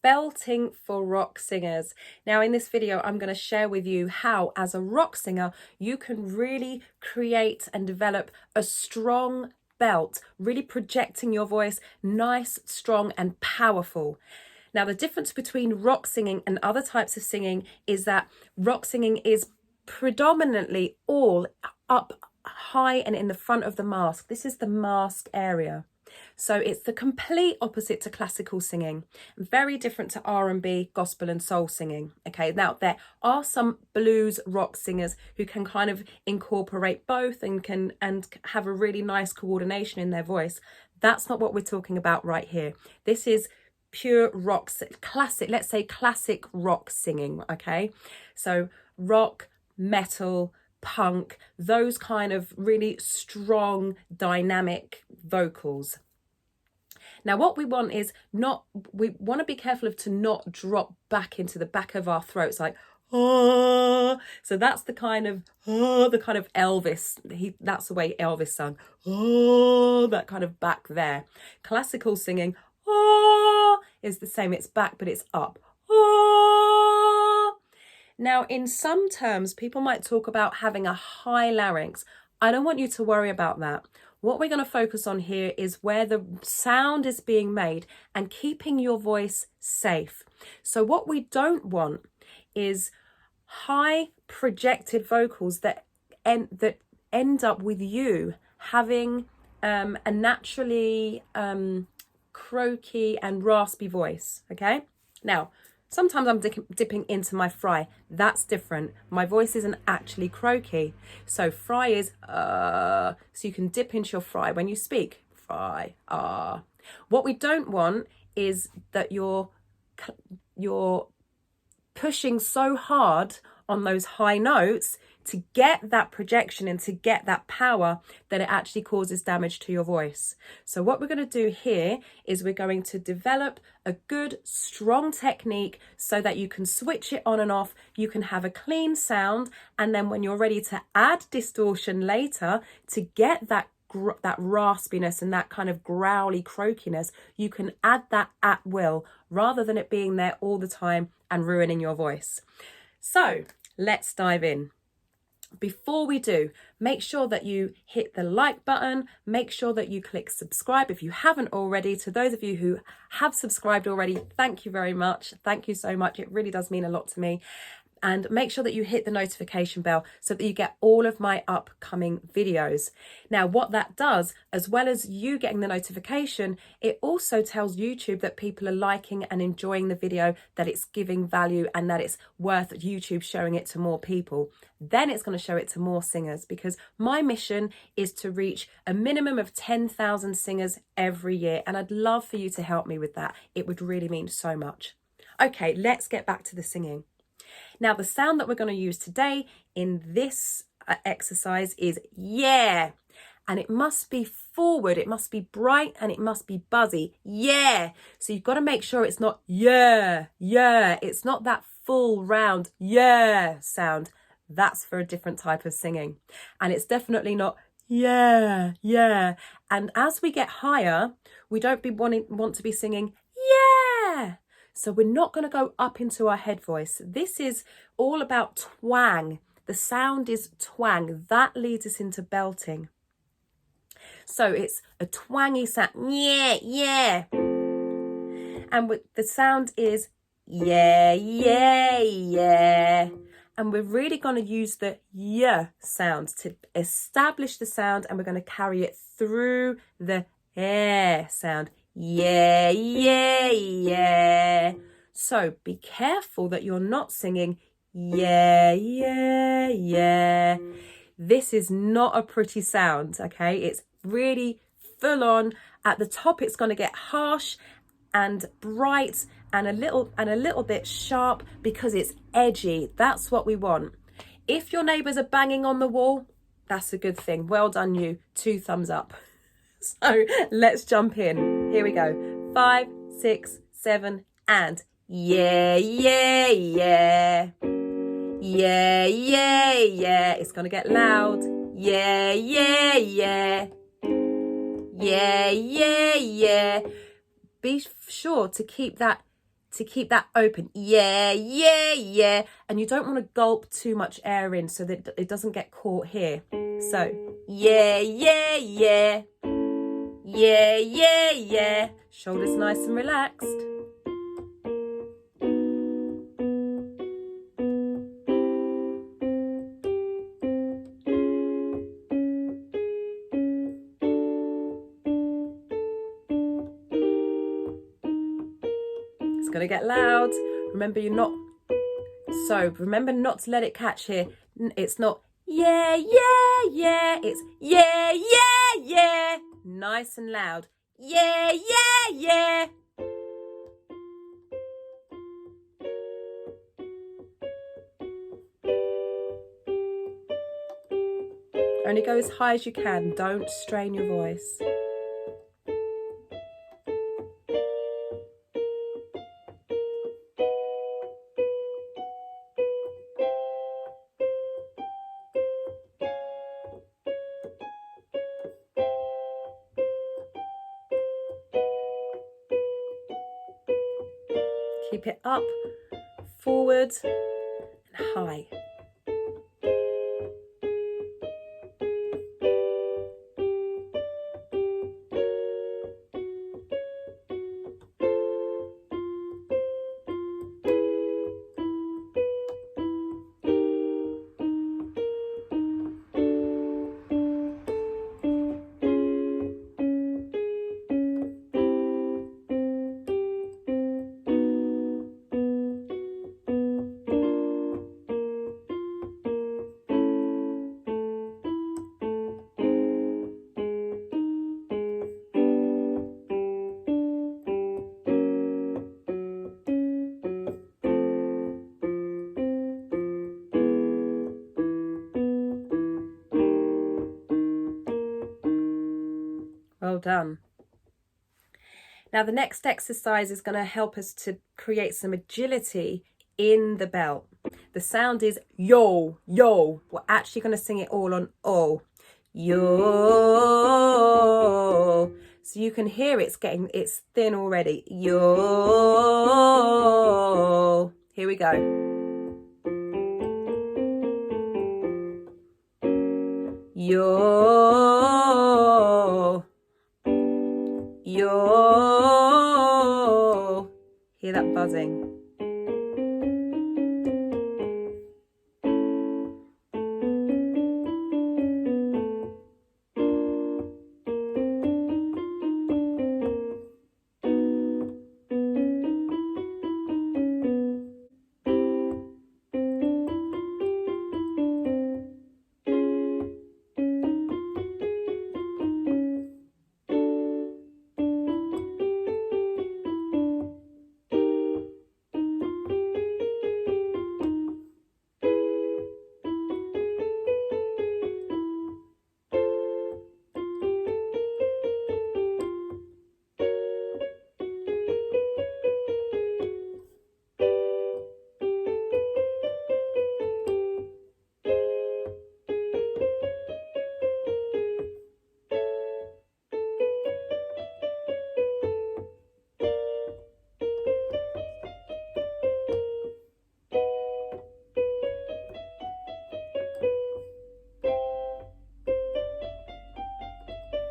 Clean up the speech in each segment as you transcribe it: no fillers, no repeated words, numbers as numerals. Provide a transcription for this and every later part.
belting for rock singers. Now in this video I'm going to share with you how as a rock singer you can really create and develop a strong belt, really projecting your voice nice, strong and powerful. Now the difference between rock singing and other types of singing is that rock singing is predominantly all up high and in the front of the mask. This is the mask area. So it's the complete opposite to classical singing, very different to R&B, gospel and soul singing. Okay, now there are some blues rock singers who can kind of incorporate both and can have a really nice coordination in their voice. That's not what we're talking about right here. This is pure rock, classic, let's say classic rock singing. Okay, so rock, metal, punk, those kind of really strong dynamic vocals. Now what we want is we want to be careful of to not drop back into the back of our throats like oh. So that's the kind of Elvis, that's the way Elvis sung, oh, that kind of back there. Classical singing oh is the same, it's back but it's up. Oh. Now in some terms people might talk about having a high larynx. I don't want you to worry about that. What we're going to focus on here is where the sound is being made and keeping your voice safe. So what we don't want is high projected vocals that end up with you having a naturally croaky and raspy voice. Okay, now sometimes I'm dipping into my fry. That's different. My voice isn't actually croaky. So fry is so you can dip into your fry when you speak. Fry, What we don't want is that you're pushing so hard on those high notes to get that projection and to get that power that it actually causes damage to your voice. So what we're going to do here is we're going to develop a good strong technique so that you can switch it on and off, you can have a clean sound, and then when you're ready to add distortion later to get that raspiness and that kind of growly croakiness, you can add that at will rather than it being there all the time and ruining your voice. So let's dive in. Before we do, make sure that you hit the like button, make sure that you click subscribe if you haven't already. To those of you who have subscribed already, thank you very much. Thank you so much. It really does mean a lot to me. And make sure that you hit the notification bell so that you get all of my upcoming videos. Now, what that does, as well as you getting the notification, it also tells YouTube that people are liking and enjoying the video, that it's giving value and that it's worth YouTube showing it to more people. Then it's going to show it to more singers, because my mission is to reach a minimum of 10,000 singers every year. And I'd love for you to help me with that. It would really mean so much. Okay, let's get back to the singing. Now, the sound that we're going to use today in this exercise is yeah. And it must be forward, it must be bright, and it must be buzzy. Yeah. So you've got to make sure it's not yeah. It's not that full round yeah sound. That's for a different type of singing. And it's definitely not yeah. And as we get higher, we don't want to be singing yeah. So we're not going to go up into our head voice. This is all about twang. The sound is twang. That leads us into belting. So it's a twangy sound. Yeah. And the sound is yeah. And we're really going to use the yeah sound to establish the sound, and we're going to carry it through the air sound. Yeah. So be careful that you're not singing yeah. This is not a pretty sound, okay? It's really full on. At the top, it's going to get harsh and bright and a little bit sharp because it's edgy. That's what we want. If your neighbours are banging on the wall, that's a good thing. Well done, you. 2 thumbs up. So let's jump in. Here we go. 5, 6, 7, and yeah. It's gonna get loud. Yeah. Be sure to keep that to keep that open. Yeah, yeah, yeah. And you don't want to gulp too much air in so that it doesn't get caught here. So, yeah, yeah, yeah. Yeah, yeah, yeah. Shoulders nice and relaxed. It's going to get loud. Remember, remember not to let it catch here. It's not yeah, yeah, yeah. It's yeah, yeah, yeah. Nice and loud. Yeah, yeah, yeah. Only go as high as you can. Don't strain your voice. Keep it up, forward, and high. Well done. Now the next exercise is going to help us to create some agility in the belt. The sound is yo, yo. We're actually going to sing it all on O. Yo. So you can hear it's thin already. Yo. Here we go. Yo. Yo. Hear that buzzing?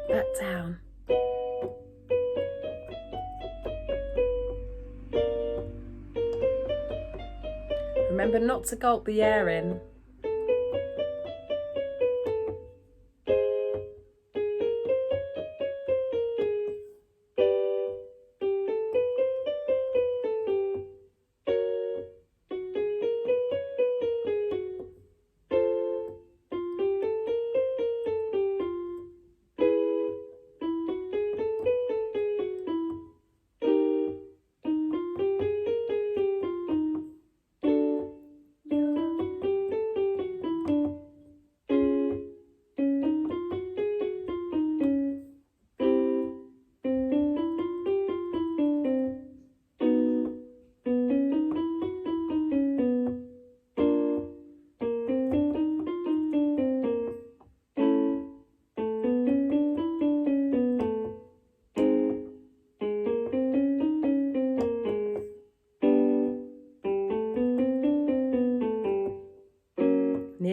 Back down. Remember not to gulp the air in.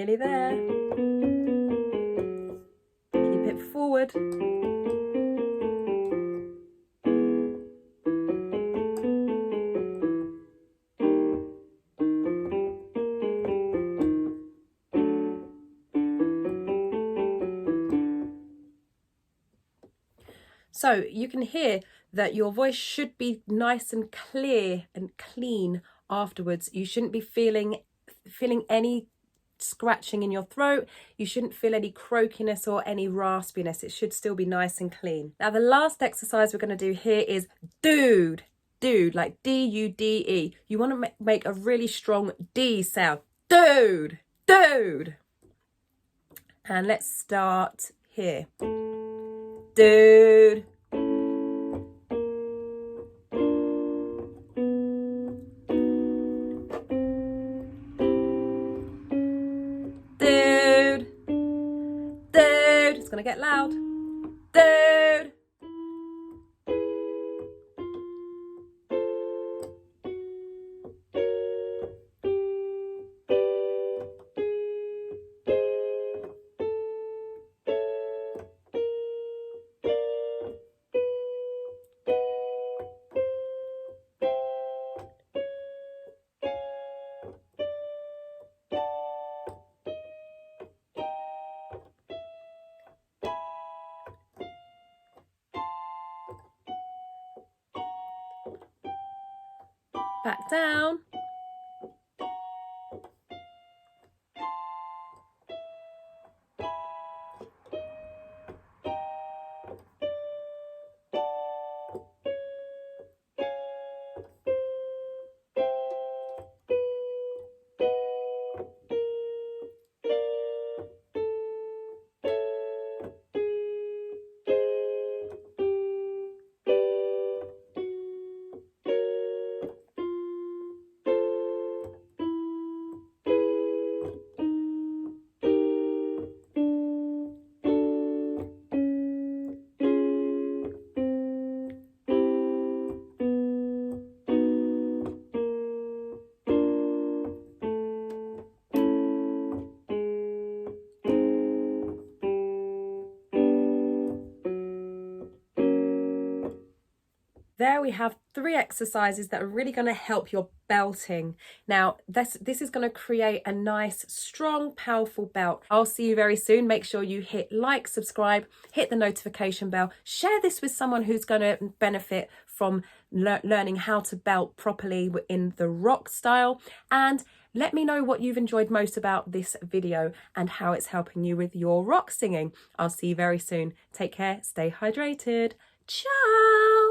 Nearly there. Keep it forward. So you can hear that your voice should be nice and clear and clean afterwards. You shouldn't be feeling any scratching in your throat. You shouldn't feel any croakiness or any raspiness. It should still be nice and clean. Now the last exercise we're going to do here is dude. Dude, like D-U-D-E. You want to make a really strong D sound. Dude, dude. And let's start here. Dude. Dude. Dude. It's gonna get loud. Dude. Back down. There we have 3 exercises that are really going to help your belting. Now, this is going to create a nice, strong, powerful belt. I'll see you very soon. Make sure you hit like, subscribe, hit the notification bell. Share this with someone who's going to benefit from learning how to belt properly in the rock style. And let me know what you've enjoyed most about this video and how it's helping you with your rock singing. I'll see you very soon. Take care. Stay hydrated. Ciao.